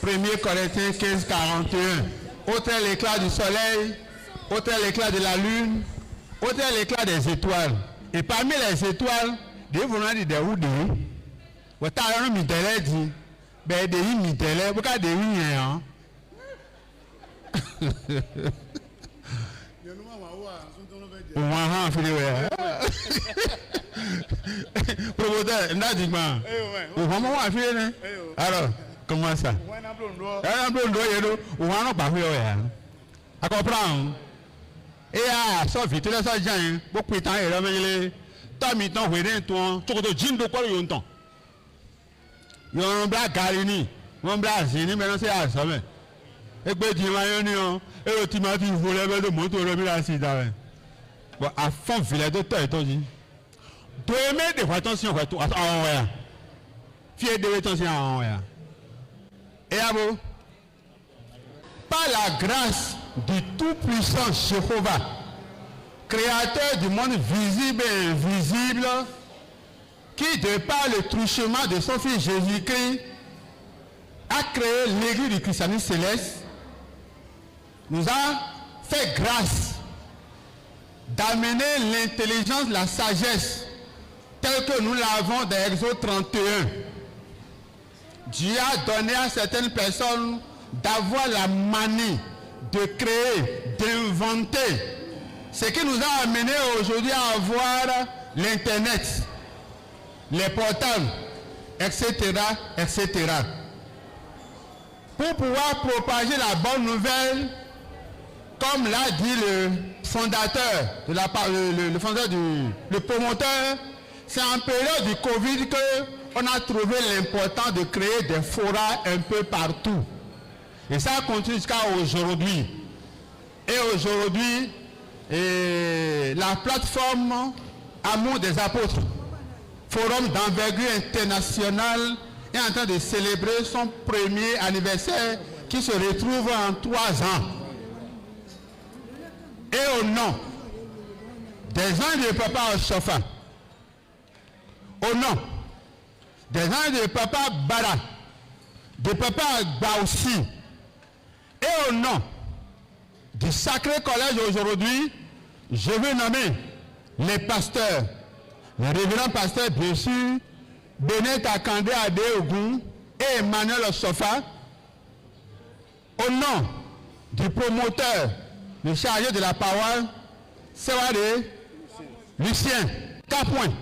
1er Corinthiens 15, 41. Autant l'éclat du soleil, autant l'éclat de la lune, autant l'éclat des étoiles. Et parmi les étoiles, des volants de déroulés. Vous avez un mitélé dit, ben des mitélé, vous avez des rien. Promoteur, nadiquement. Vous vraiment affiché, alors, comment ça? Un peu de ou un pas fait. À comprendre. Et à ça, vite, là, ça, j'ai beaucoup de temps, et là, mais t'as mis ton vérin, toi, tu as dit de quoi il y a un temps. Il y a un blague carini, un blague zini, mais non, c'est à ça, mais. Et puis, tu m'as eu, et le timati voulait mettre le moto, le mis là, c'est là. Bon, à fond, filet de toi, et toi, dit. Tu aimes des fois, attention, à en ouais. Fier de attention, en ouais. Et à vous, par la grâce du Tout-Puissant Jéhovah, Créateur du monde visible et invisible, qui, de par le truchement de son Fils Jésus-Christ, a créé l'Église du christianisme céleste, nous a fait grâce d'amener l'intelligence, la sagesse, telle que nous l'avons dans Exode 31. Dieu a donné à certaines personnes d'avoir la manie de créer, d'inventer, ce qui nous a amené aujourd'hui à avoir l'Internet, les portables, etc., etc. Pour pouvoir propager la bonne nouvelle, comme l'a dit le fondateur, le promoteur, c'est en période du Covid qu'on a trouvé l'important de créer des forats un peu partout. Et ça continue jusqu'à aujourd'hui. Et aujourd'hui, la plateforme Amour des Apôtres, forum d'envergure internationale, est en train de célébrer son premier anniversaire qui se retrouve en 3 ans. Et au nom des anges de Papa Oshofa, au nom des anges de Papa Bara, de Papa Baoussi, et au nom du Sacré Collège aujourd'hui, je veux nommer les pasteurs, le révérend pasteur bien sûr, Benet Akande Adeogun et Emmanuel Oshofa, au nom du promoteur, le chargé de la parole, Sewade Lucien, 4 points.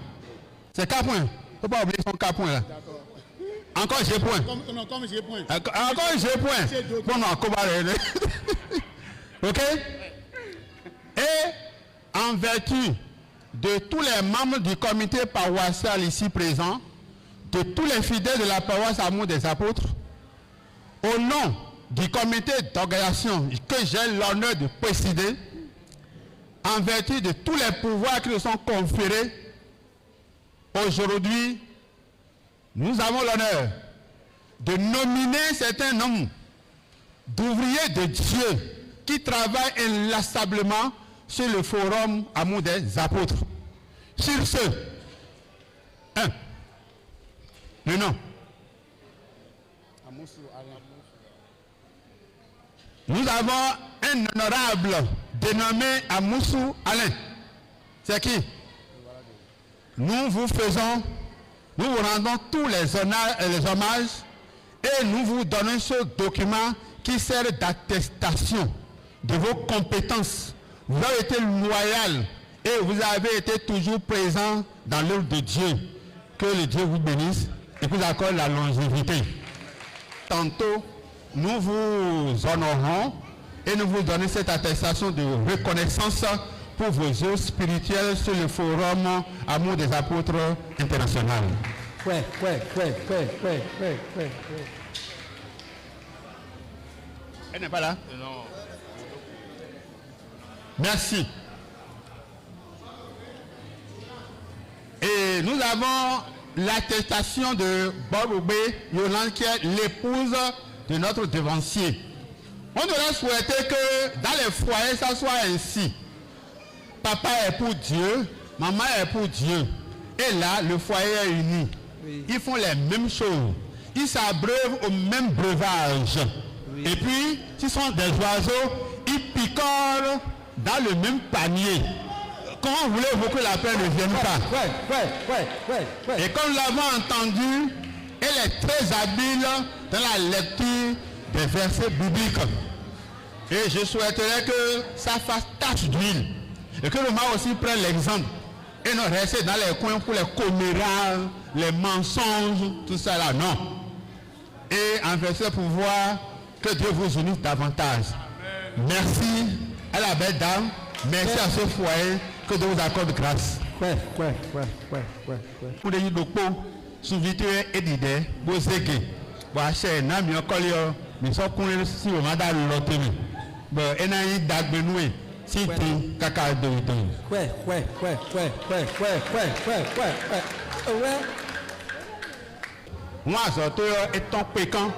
C'est 4 points. Il ne faut pas oublier son 4 points là. Encore j'ai point. Encore j'ai point. Encore j'ai point. Pour nous comparer. Ok? Et en vertu de tous les membres du comité paroissial ici présents, de tous les fidèles de la paroisse Amour des Apôtres, au nom du comité d'organisation que j'ai l'honneur de présider, en vertu de tous les pouvoirs qui nous sont conférés, aujourd'hui, nous avons l'honneur de nominer certains noms d'ouvriers de Dieu qui travaillent inlassablement sur le forum Amour des Apôtres. Sur ce, 1. Le nom. Nous avons un honorable dénommé Amoussou Alain. C'est qui? Nous vous rendons tous les hommages et nous vous donnons ce document qui sert d'attestation de vos compétences. Vous avez été loyal et vous avez été toujours présent dans l'œuvre de Dieu. Que le Dieu vous bénisse et vous accorde la longévité. Tantôt, nous vous honorons et nous vous donnons cette attestation de reconnaissance pour vos œuvres spirituelles sur le forum Amour des Apôtres international. Ouais. Elle n'est pas là? Non. Merci. Et nous avons l'attestation de Bob Oubé Yolande qui est l'épouse de notre devancier. On aurait souhaité que dans les foyers ça soit ainsi. Papa est pour Dieu, maman est pour Dieu. Et là, le foyer est uni. Oui. Ils font les mêmes choses. ils s'abreuvent au même breuvage. Oui. Et puis, s'ils sont des oiseaux, ils picorent dans le même panier. Comment voulez-vous que la paix ne vienne pas? Et comme nous l'avons entendu, elle est très habile dans la lecture des versets bibliques. Et je souhaiterais que ça fasse tache d'huile. Et que le mât aussi prenne l'exemple. Et ne reste dans les coins pour les commérages, les mensonges, tout ça là. Non. Et en verset pour voir que Dieu vous unisse davantage. Amen. Merci à la belle dame. Merci à ce foyer. Que Dieu vous accorde grâce. Pour les docteurs, souvent et d'idées, vous êtes bon, cher, n'a mieux collé, mais sans qu'on ait si on m'a donné l'autre. Bon, et n'a eu d'agbenoué, si tu caca de l'autre. Moi, surtout, étant pécan,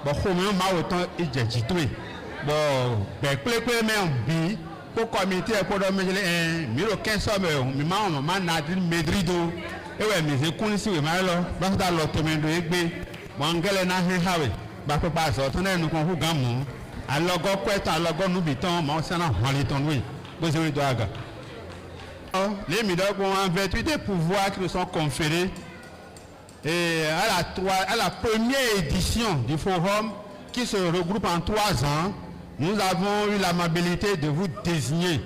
bon, comment m'a autant et j'ai dit tout. Bon, ben, mais en bi. Pour comité pour le mille 15 sommes, mais maman n'a dit médrido. Et ouais, mais j'ai connu si oui, mais alors, dans la lotte de Egbe, Mangale n'a rien fait. Bah, papa, ça, on est nous qu'on vous gamme. Alors, quoi, alors, nous bitons, mais on s'en a holiton, oui. Vous avez doigt. Les mineurs ont en vertu des pouvoirs qui nous sont conférés. Et à la première édition du forum, qui se regroupe en 3 ans, nous avons eu l'amabilité de vous désigner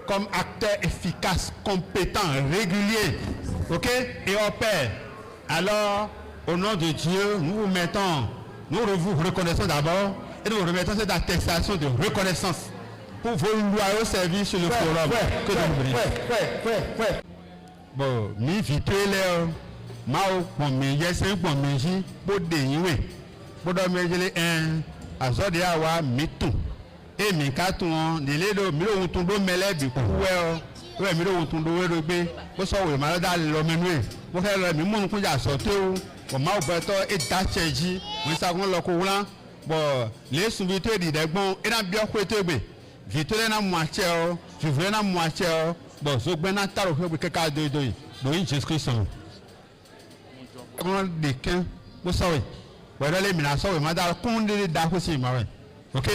comme acteur efficace, compétent, régulier, ok, et au Père. Alors, au nom de Dieu, nous vous reconnaissons d'abord et nous vous remettons cette attestation de reconnaissance pour vos loyaux services sur le forum. Que nous voulons. Bon, mi vite les mao pour me yesen pour me ji pour dénier pour dormir un azode awa mitu. Et mes cartons, les lédos, mille ou ton dos mêlé du coué, mille ou ton dos rébé, vous savez, malade à l'homme, vous faites le même coup à sortir, au Maubato et Tacheji, vous savez, le courant, bon, les souvenirs d'idées, bon, et la bien couette, vite la moitié, je veux la moitié, bon, je vais n'a pas le cas de deux, donc Jésus-Christ. Comment des qu'un, vous savez, voilà les menaces, madame, qu'on dit d'accoucher, ok?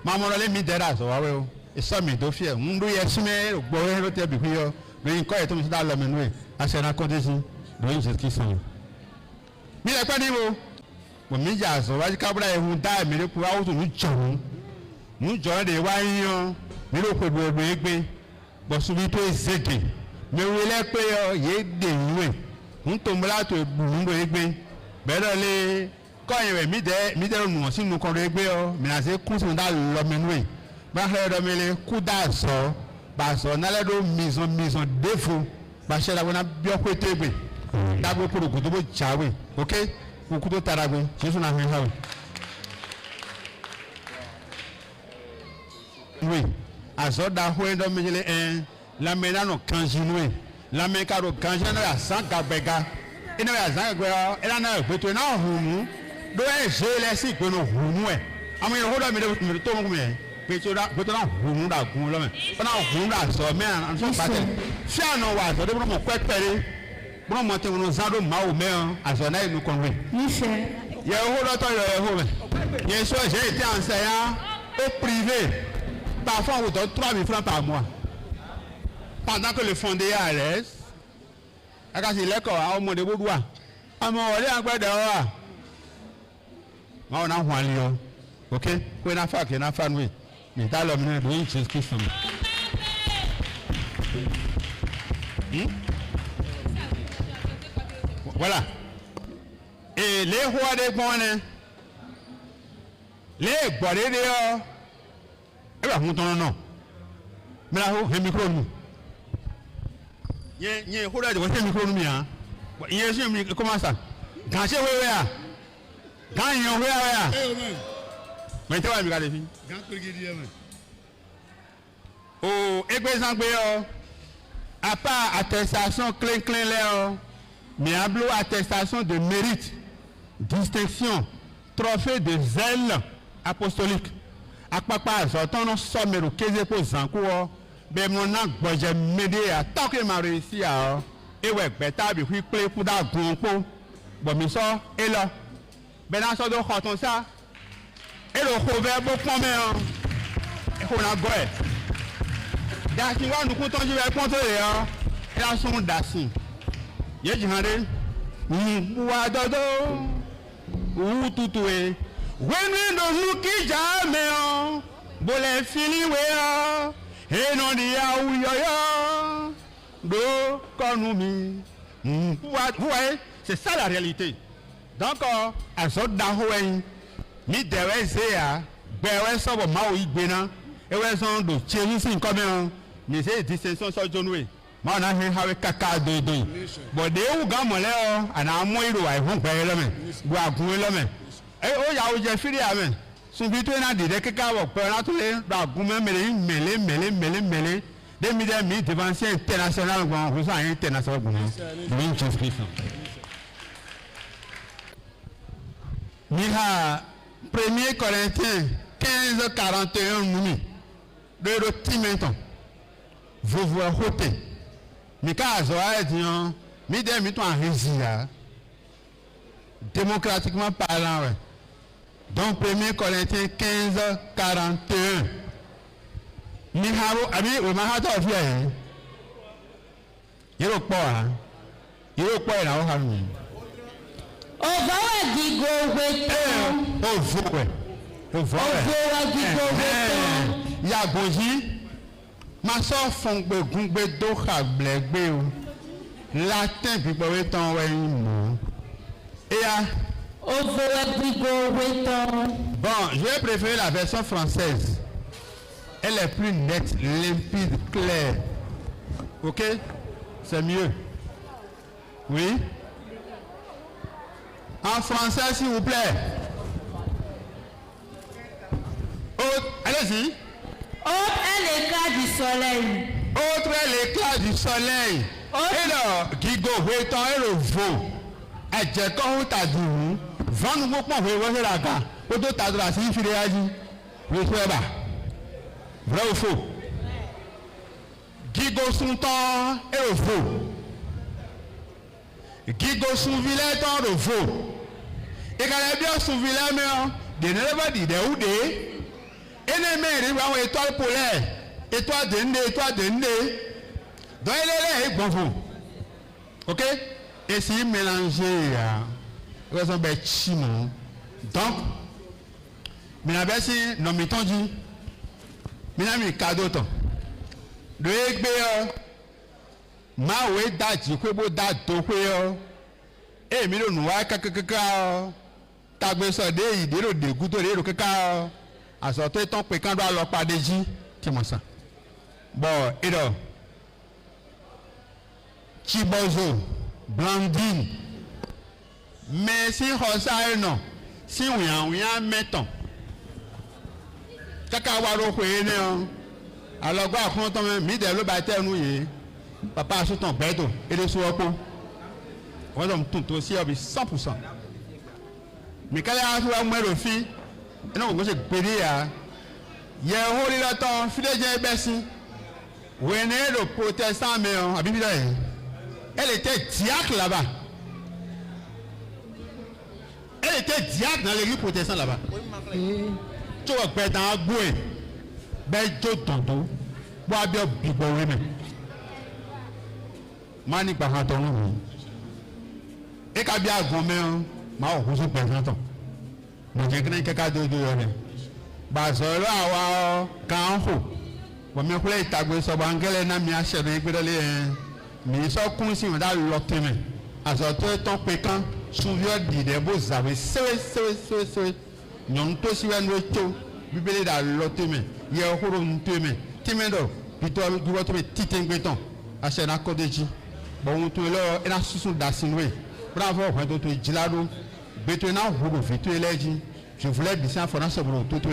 Maman les midera so wawe e so mi do fie ndu yesime gbowe ro te bi yo bi nko e to mi da lo menu e asena condition do Jesus Christ. Mi le pani mo mi ja so wa kabra e hun da mi le ku awu to nu jo de wa yan mi lo pe bo egbe bo su bi to ezeke mi we le pe yo ye de nwe hun to mo la to ebu ndo egbe bere le quand mi de nous si nous qu'on régler mais là c'est comme ça dans l'homme nous bah le mêler coup d'assaut bah ça on a le maison défaut bah chez la on a bien côté bé d'abord pour le coup de chawe OK pour coup de tarabé c'est son affaire oui aso da ho ndo me le la mena no kanjinwe la me ka ro kanjina ya san gabega ina ya san gbe ina na beto na hunu do e je le si pe no hunu e amu yo hodo mi to mo me beto na hunu da gun lo me na hunu da so me an so pa te si ano wa so de mo kwepere bro mo te no zado ma o me aso na inu konwe ye hodo to yo ho me ye so je ti an se ya au privé parfois on vous donne 3 000 francs par mois pendant que le fondé est à l'aise akasi leko a omo de bodua amo ole agbede o ma ona hwan li o okay ko na fa ke na fa nwe mi ta lo mi do Jesus Christ voilà et les rois de bonne les gbore de o e ba hun ton no mi la ho he micro nu ye hoda de wo he micro nu mi han ye se mi comment ça gan se wewe a gan yan we a amen me te wa mi ka le fi gan perigidi amen o egbe san gbe o à part attestation clean le o mais ablo attestation de mérite distinction trophée de zèle apostolique akpakpa azoton no somero keze po zanku o be mo na gboje mede a toke ma réussi a o ewe gbe tabi fi pe ku da gun po bo mi so e lo ben dans ce de carton ça et le couvert beau pomme et qu'on a goé d'assin nous comptons je vais contrôler et la son d'assin yé jihande wa dodo ou tutoué when we no ki jamais bolé fini we et non dia ou yo do konumi vous voyez c'est ça la réalité donc à ce d'ahoué mi dewe zea bewe so bo ma o igbena e we so do cheyi sin come mi say distinction so jonwe ma na he hawe kaka do but de u ga mole o ana mo iro ai hun pe lo me bu agun lo me e o ya o je firi amen sun bi to na de kaka wo pe na to le do agun me mele de mi devant international gbo ko so international gbo ni inscription mi ha 1er Corinthiens 15:41 nous de rotimenton vous vous roté mi ka zo a dit mi de mi ton résia démocratiquement parlant ouais. Donc 1er Corinthiens 15:41 mi ha abi o ma ha to fi e yero po e na o ha mi Ovowe gigo weton. Ovowe gigo weton. Ya goji. Ma so fon gbe gungbe do ka blegbe o. Latin bi gbe weton we mo. Ya Ovowe gigo weton. Bon, je vais préférer la version française. Elle est plus nette, limpide, claire. OK? C'est mieux. Oui? En français, s'il vous plaît. Allez-y. Autre est l'éclat du soleil. Autre est l'éclat du soleil. Et là, Guigo, Wéton et le veau. Et j'ai quand t'as dit, vent nous beaucoup de la gare. Pour tout t'as de la signification réagir. Le souhait bas. Vrai ou faux? Guigo son temps et le veau. Guigo son vilain temps le veau. Et quand elle est bien son vilain, mais de ne pas dire des ou des. Et les mères, ils vont étoile polaire, étoile de nez, étoile de nez. Donc elle est bon vous. Ok? Et si mélanger, ils ont des chimons. Donc, mais la bête, non, mais ton dit, mais la mis cadeau ton. De égbé, ma oué date, je peux date, to quoi, et mais le noir, caca, tagbe so de idée le dégoût de le caca. À sortir ton pécan doit leur pas déjà comment ça bon et donc Chibozo Blandine mais si Rosa non si on mettons kaka waro ko ene alors gba fún ton mi de lo ba te nu ye papa so ton beto et de so opo wọ́n dom tout aussi obi 100% mais kale a so mo ro fi non, je suis pédé à. Il y a un rôle là-dedans, fidèle Bessie. When le protestant, mais elle était diacre là-bas. Elle était diacre dans l'église protestante là-bas. Tu vois, ben dans la bouée, ben tout tonton, bois bien bibo oui mais. Mani par un tonton. Et quand bien gommé, ma on vous présente. Mo je kene kaka do yore ba so lo awa kan ho bo me kule itagbe so bangele na mi ase be gbedele mi so kun si da lo teme aso to ton pe kan suvio di de bo zawe se nyon to si wan wecho bibele da lo teme ye horo nteme timendo bito duwo to me titengbe ton ase na kodeji bo un to lo ina susu da sinwe bravo ko to jilado Betena vous faites l'énergie. Je voulais dire ça en France pour tout.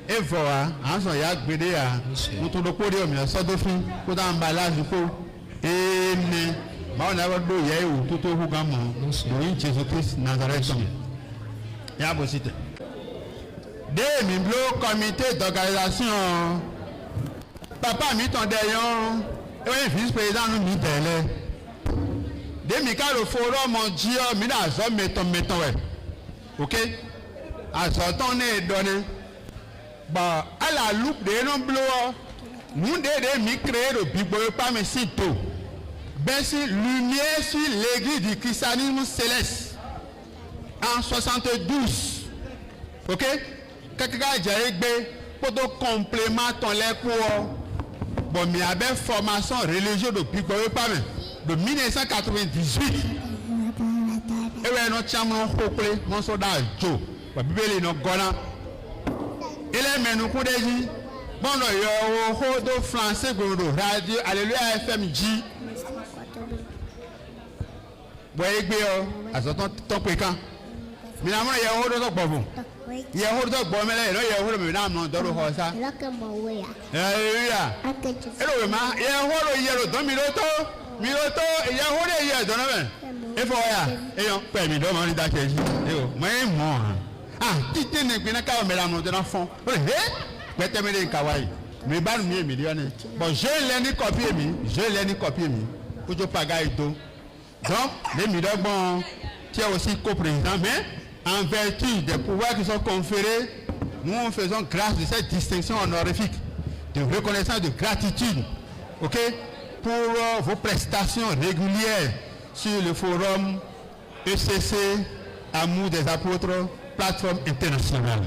Et voilà, en ce ya gbede à nous tout le podium, il y a ça de fin, pour l'emballage du pot. Et mais on a votre yé ou tout au gamin. Oui, Jésus-Christ Nazareth. Il y a possible. Des membres comité d'organisation. Papa mis ton derrière. Et vice-président nous mis derrière. Des Michael au forum mondial, mais là, ça mettons ouais. ok azɔtɔn ne dɔnɛ bon à la loupe de non blo nous de mi créer le bibo pas mais si tôt ben si lumière sur l'église du christianisme céleste en 72 ok kakaka jaegbe poto complément ton les pour bon mi avait formation religieuse de bibo pas mais de 1998 et ouais non chamon kokle mon soldat jo ba bibeli no gona ele menu ko deji bono yo ho do français godo radio alléluia fm ji boy gbe o azoton to pe kan mi na mo ye ho do gbo bun ye ho do gbo mele no ye ho do mi na mo do ro ho sa hallelujah elo we ma ye ho do ye ro do mi ro to ye ho de ye do na me e fo ya e yo pe mi do mo ni da ke ji e o mo e mo ah tite ne gbe na ka o me la mo do na fon pẹtẹmẹlẹ nkawai mi ba nu mi million bon je l'ai ni copier mi kojo paga ito donc les midobon qui est aussi coprésident mais en vertu des pouvoirs qui sont conférés nous faisons grâce de cette distinction honorifique de reconnaissance de gratitude ok pour vos prestations régulières sur le forum ECC Amour des Apôtres plateforme internationale.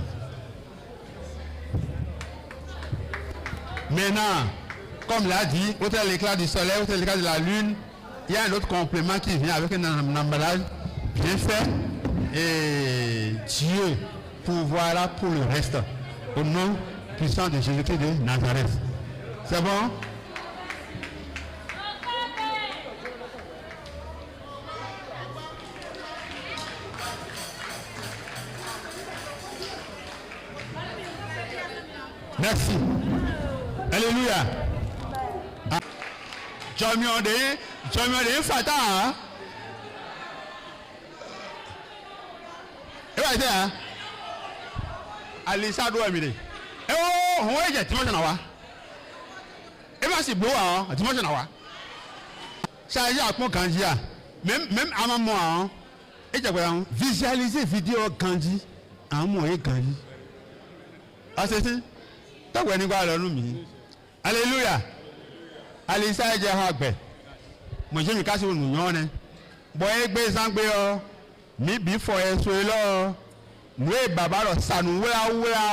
Maintenant, comme l'a dit, autre l'éclat du soleil, autre l'éclat de la lune, il y a un autre complément qui vient avec un emballage bien fait. Et Dieu pourvoira pour le reste. Au nom puissant de Jésus-Christ de Nazareth. C'est bon? Merci. Alléluia. Jọmiọdé fata ha. E b'a jẹ ya. Alisa do ẹmi de. E wo ohun ẹjẹ tí mo ṣe na wa. E b'a si bo wa ọ tí mo ṣe na wa. Ṣáàyè àpọn kanji a. Même ama mọ àwọn. E jẹ pé àwọn visualiser vidéo kanji. Àwọn mọ̀ ẹ́ kanji. Ọ̀sẹ̀ tọ́gbọ̀ ẹni gbà lọ́nu mi. Alléluia. Alisa ẹ̀jẹ̀ hàn gbẹ̀. Mọ̀jẹ́ mi ká sí olùyàn ni. Bọ̀ ẹ gbé sangbe ọ. Mi bí fọ ẹ̀sọ́ ẹ lọ. Nùwé bàbá rọ̀ sànù wúra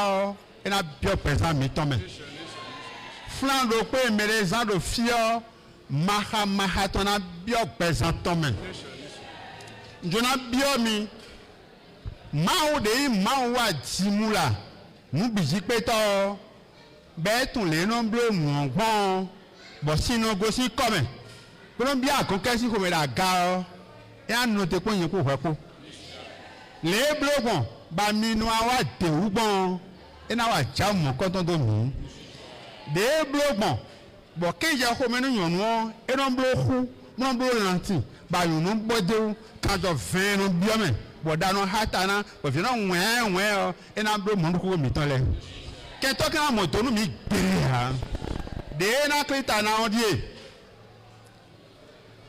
ọ. Ẹ na bí ọ pẹ̀sán mi tọ́ mẹ́. Fúlàn do pé mèrè zan do fi ọ. Maha tọ́ na bí ọ pẹ̀sán tọ́ mẹ́. Njọ́nà bí ọ mi. Máa de yìí máa wà jìmú la. Mú bìjì pé tọ́ bẹ́ẹ̀ tún lè nù bí òmùọ̀ gbọ́n bọ̀ sínú gosi kọ́mẹ̀ kúrò bí àkókò sí kò mẹ́ra ga ọ́ yà nù tẹ́ kó yẹn kó fẹ́ kó lè blógbọ̀n bá mi nu àwa dèwú gbọ́n ẹ̀ náà wà já mọ̀ kọ́tọ́ tó mú lè blógbọ̀n bọ̀ kéjà kó mẹ́nu yànnú ọ́ ẹ̀ náà bló kú náà bló rántí bá yòónú gbọ́dẹ́wó kájọ fẹ́ẹ́nu bíọ́mẹ̀ bọ̀ dáná hátàná bọ̀ fi náà wẹ́ẹ́ ọ́ ẹ̀ náà bló mọ́nukú mi tán lẹ̀ kẹtọ kí wọn mọtò mi gbèrè ha dèé náà kíríta náà díẹ̀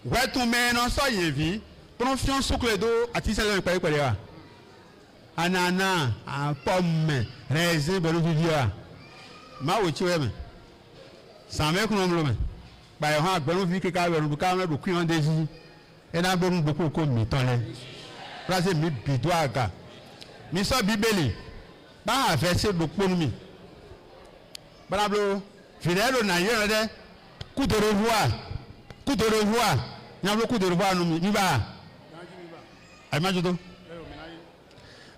wẹtún mẹ́ẹ̀nà sọ yẹn fi pọnfíọ́n sókòlè dó àti sẹlẹ̀ nípa ìpẹ̀lẹ̀ wa anana àpọ̀mẹ̀ rẹ̀ẹ́sì bẹ̀rù fífi wa má wò tí wẹ́ mẹ́ sàmẹ́kùn náà lọ mẹ́ báyọ̀ hàn àgbẹ̀rù fífi kíkà bẹ̀rù bùkà mẹ́rù kú yọ̀ǹde sí ẹ̀ náà bẹ̀rù gbogbo kó mi tán lẹ̀ fúlàsì mi bìdó àgà mi sọ bíbélì báà fẹ́ ṣe dòkpónú mi. Balablo, fidèle na yéra dɛ kutoro voix nyablo kutoro voix nu mi ba ayi ma joto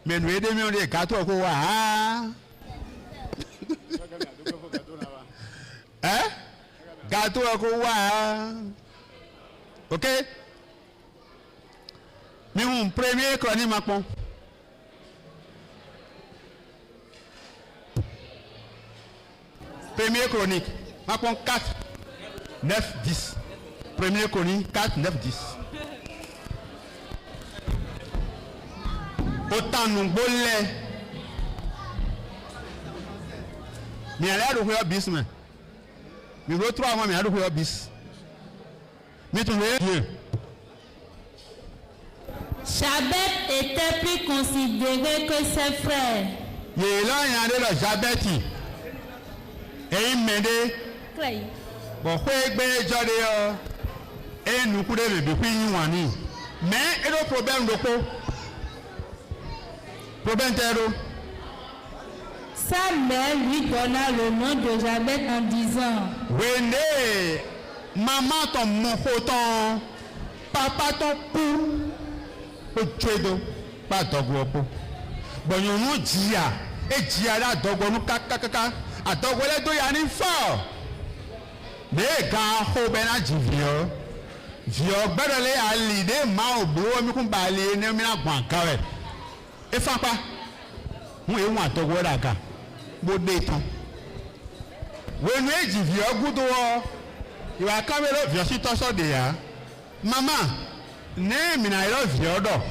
mais nu ede mi o de gato ko wa gato ko wa ok mi un premier chronique ma pon. Première chronique, Macon 4, 9, 10. Première chronique 4, 9, 10. Autant nous bolons. Mais elle a le roi bis, mais. Mais l'autre 3 mois, mais elle a le roi bis. Mais tu veux Dieu. Jabet était plus considéré que ses frères. yèlò yàn dé lọ Jabẹ́tì èyí mẹ́dẹ́ bọ̀ kó gbé jọ́dé yọ èyí nùkú dé bèbí kú yín wà ní mẹ́ èdè problème dòkó problème tẹ́ do. Sa mère lui donna le nom de Jabet en disant: wende maman ton moko ton papa ton pou o tsedo pa dɔgɔ po bɔnyɔnu dzia edzia la dɔgɔ nu kakakaka adɔgɔ lɛ do ya ni fɔ de gan xɔ bɛ na dzi viɔ gbɛdɔ lɛ ali de ma o blo mi kun ba ali ne mi na gbɔn kawɛ efa pa ŋun ewu adɔgɔ la ga bo de tán wenu edzi viɔ gudo wɔ ìwà kámẹ́rẹ́ viɔ si tɔsɔ de ya mama ne mina yɛrɛ viɔ dɔ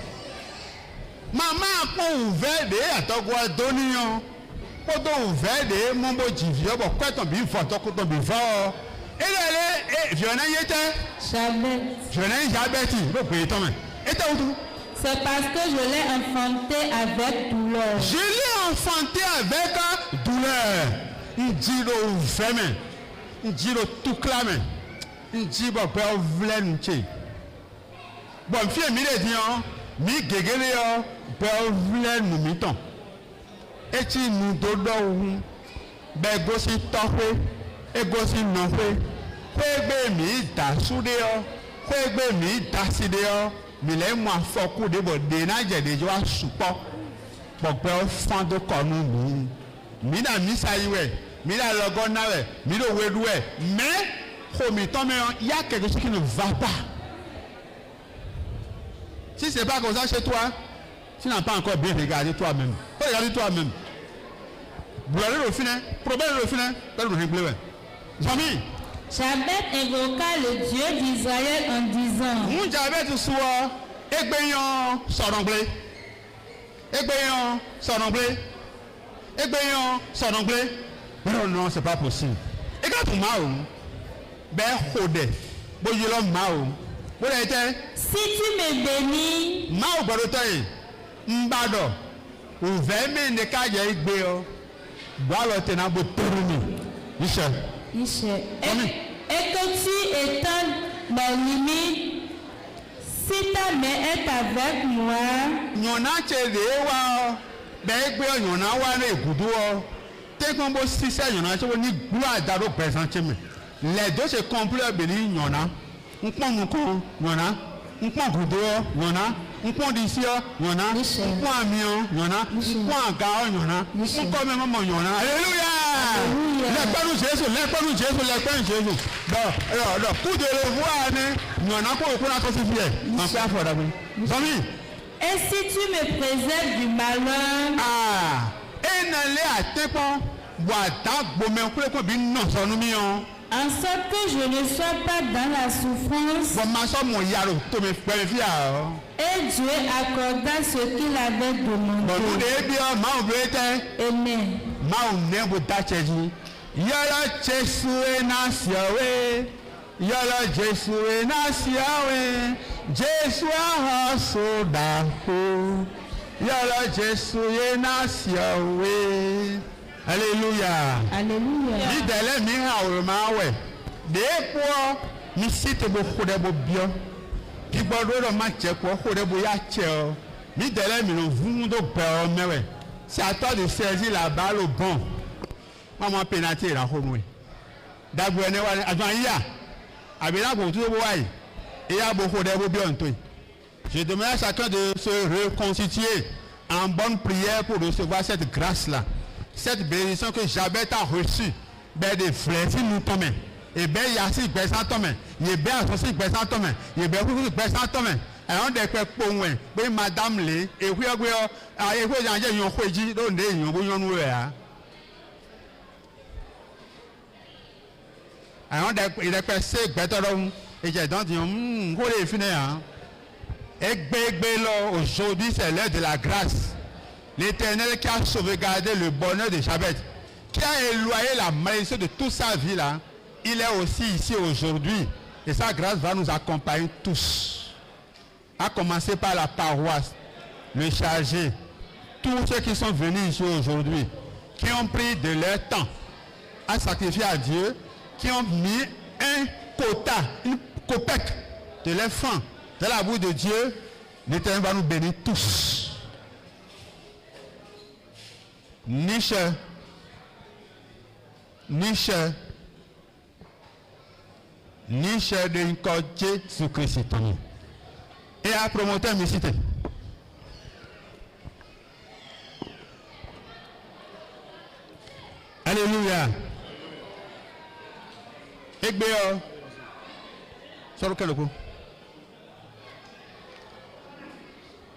mama kpɔ òvɛ de atɔgɔ doniyan kótó òvɛ de mɔbɔ dzi viɔ bɔ kɔtɔn bi fɔ tɔkutɔn bi fɔ elele viɔ ne ye tɛ viɔ ne Jabɛti ló pe tɔmɛ ete wutu. C'est parce que je l'ai enfanté avec douleur. Je l'ai enfanté avec douleur. Ndiro veme, ndiro tuklame, ndibo pe ovle nche. Bon fie mi le diyan, mi gegele yo pe ovle nu mi ton. Eti nu dodo wu, be gosi tope, e gosi nope. Kwegbe mi da sude yo, kwegbe mi da side yo. Mi le mo afɔku de bɔ de na dze de dzo asukpɔ kpɔkpɛ fan do kɔnu mi na misa yi wɛ mi na lɔgɔ na wɛ mi do wedu wɛ mɛ xomitɔ mɛ ya quelque chose qui ne va pas si c'est pas comme ça chez toi tu n'as pas encore bien regardé toi-même faut regarder toi-même bulɔle do fi nɛ problème do fi nɛ pɛlu do hegble wɛ zɔmi. Jabet invoqua le Dieu d'Israël en disant: Mon Jabet soit egbeyan sọ̀rọ̀ngbé egbeyan sọ̀rọ̀ngbé egbeyan sọ̀rọ̀ngbé non c'est pas possible ega tún ma o bẹ́ẹ̀ kò dẹ̀ bóyá lọ ma o bó dẹ̀ tẹ́. Si tu me bénis, ma o gbọdọ̀ tọ́ yìí ń bá dọ̀ òvẹ́ mi ní ká yẹ igbe ọ bọ́ọ̀lù tẹ̀ náà bó tóru mi iṣẹ́. Et que tu étends mes limites, si ta main est avec moi. Nyɔna tse de wa bɛɛ gbé nyɔna wa ne gudu wɔ tɛkun bó sisɛ nyɔna tse wo ni gblɔ da do gbɛzan tse me les deux se complètent beli nyɔna nkpɔn nukɔ nyɔna nkpɔn gudu wɔ nyɔna nkpɔn disi wɔ nyɔna nkpɔn amiɔ nyɔna nkpɔn aga wɔ nyɔna nkpɔn mɛmɔmɔ nyɔna alléluia lɛkpɛnu Jésus bɔn ɛlɔ kudere voa ne nyɔna ko o kuna tɔsi fiɛ ma fi afɔ dagbe sɔmi. Et si tu me préserves du malheur. Enale atekpɔ bɔ ata gbome kulekun bi nɔsɔnu mi yɔ. En sorte que je ne sois pas dans la souffrance. Bon ma sɔ mo yaro to mi pɛrɛ fi yà. Et Dieu accorda ce qu'il avait demandé. Bon nu de ebi yɔ maa bɛ tɛ. Amen. Maa ne bo da cɛ dzi. Yɔlɔ Jesu ena siawe. Yɔlɔ Jesu ena siawe. Jesu ahɔ so da ko. Yɔlɔ Jesu ena siawe. Alléluia. Alléluia. Ni dɛlɛ mi ha o ma wɛ. De kpɔ mi si te bo ko ɖe bo biɔ. Igbɔ do dɔ ma dze kpɔ ko ɖe bo ya tse o. Mi dɛlɛ mi no vun do bɛ o mɛ wɛ. Si atɔ de sɛzi la ba lo bɔn. Mama penalty la ko mu. Dagbe ne wa ajan ya. Abi la ko tu bo wa yi. E ya bo ko ɖe bo biɔ nto yi. Je demande à chacun de se reconstituer en bonne prière pour recevoir cette grâce-là. Cette bénédiction que Jabet a reçue, ben de frères, si nous tombons, et ben il y a si personnes tombent, il y a bien si personnes tombent, il y a bien si personnes tombent. Et on déclare pour moi, ben madame les, et puis après, ah et puis j'ai un choisi, donc des gens vont nous voir. Et on déclare c'est better donc, et j'ai donc dit, quoi les finir hein? Et là aujourd'hui c'est l'heure de la grâce. L'Éternel qui a sauvegardé le bonheur de Jabet, qui a éloigné la malédiction de toute sa vie là, il est aussi ici aujourd'hui. Et sa grâce va nous accompagner tous. à commencer par la paroisse, le chargé, tous ceux qui sont venus ici aujourd'hui, qui ont pris de leur temps à sacrifier à Dieu, qui ont mis un quota, une copec de leur francs dans la bouche de Dieu, l'Éternel va nous bénir tous. Niche, de une côté sous Christ. Et à promoteur me citer. Alléluia. Ekbeo. Sur le coup.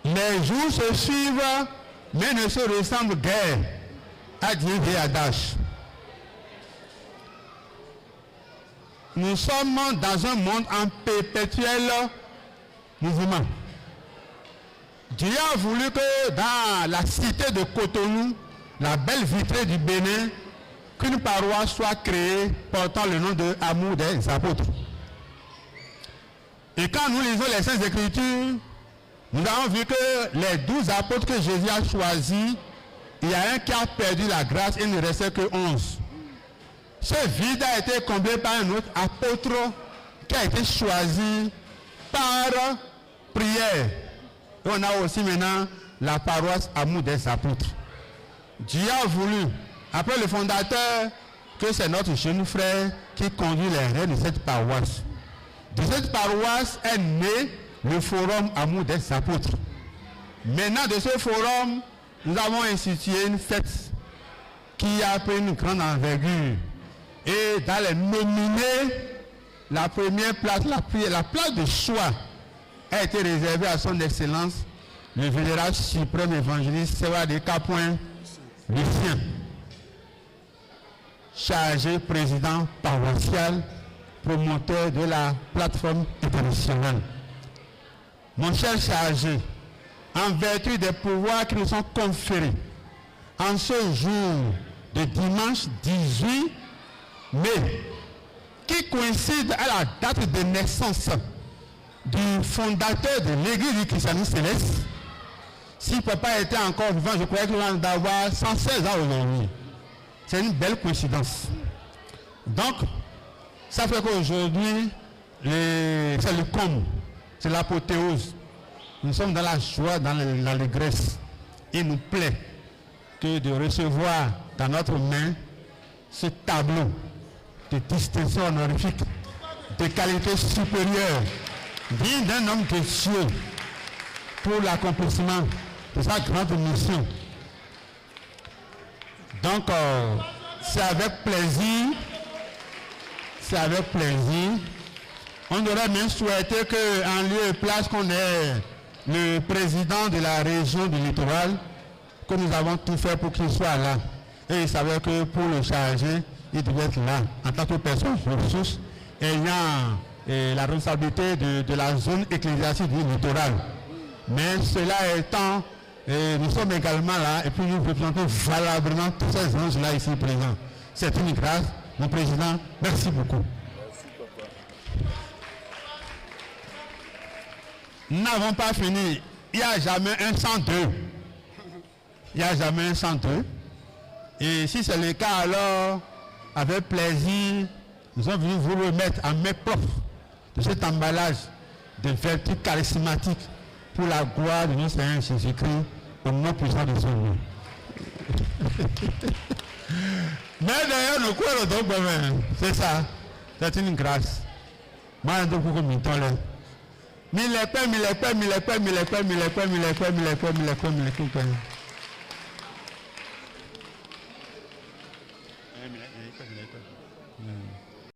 Les jours se suivent, mais ne se ressemblent guère, a dit Adage. Nous sommes dans un monde en perpétuel mouvement. Dieu a voulu que dans la cité de Cotonou, la belle vitrée du Bénin, qu'une paroisse soit créée portant le nom de Amour des apôtres. Et quand nous lisons les Saintes Écritures, nous avons vu que les 12 apôtres que Jésus a choisis, il y a un qui a perdu la grâce et il ne restait que 11. Ce vide a été comblé par un autre apôtre qui a été choisi par prière. Et on a aussi maintenant la paroisse Amour des apôtres. Dieu a voulu, après le fondateur, que c'est notre jeune frère qui conduit les rênes de cette paroisse. De cette paroisse est né le forum Amour des apôtres. Maintenant, de ce forum, nous avons institué une fête qui a pris une grande envergure. Et dans les nominés, la première place, la place de choix a été réservée à son excellence, le vénérable suprême évangéliste Sévadé Capoin Lucien, chargé président paroissial, promoteur de la plateforme internationale. Mon cher chargé, en vertu des pouvoirs qui nous sont conférés, en ce jour de dimanche 18 mai, qui coïncide à la date de naissance du fondateur de l'église du christianisme céleste, si papa était encore vivant, je croyais qu'il allait avoir 116 ans aujourd'hui. C'est une belle coïncidence. Donc, ça fait qu'aujourd'hui, c'est le comble, c'est l'apothéose. Nous sommes dans la joie, dans l'allégresse. Il nous plaît que de recevoir dans notre main ce tableau de distinction honorifique, de qualité supérieure, digne d'un homme de Dieu pour l'accomplissement de sa grande mission. Donc, c'est avec plaisir, on aurait même souhaité qu'en lieu et place qu'on ait le président de la région du littoral, que nous avons tout fait pour qu'il soit là. Et il savait que pour le charger, il devait être là, en tant que personne ressource, ayant la responsabilité de la zone ecclésiastique du littoral. Mais cela étant, nous sommes également là, et puis nous représentons valablement tous ces anges-là ici présents. C'est une grâce. Mon président, merci beaucoup. Nous n'avons pas fini. Il n'y a jamais un 102. Il n'y a jamais un 102. Et si c'est le cas, alors, avec plaisir, nous sommes venus vous remettre en main propre de cet emballage de vertu charismatique pour la gloire de notre Seigneur Jésus-Christ, au nom puissant de son nom. Mais d'ailleurs, nous croyons donc, c'est ça. C'est une grâce. Moi, je ne peux pas m'y tolérer. Mille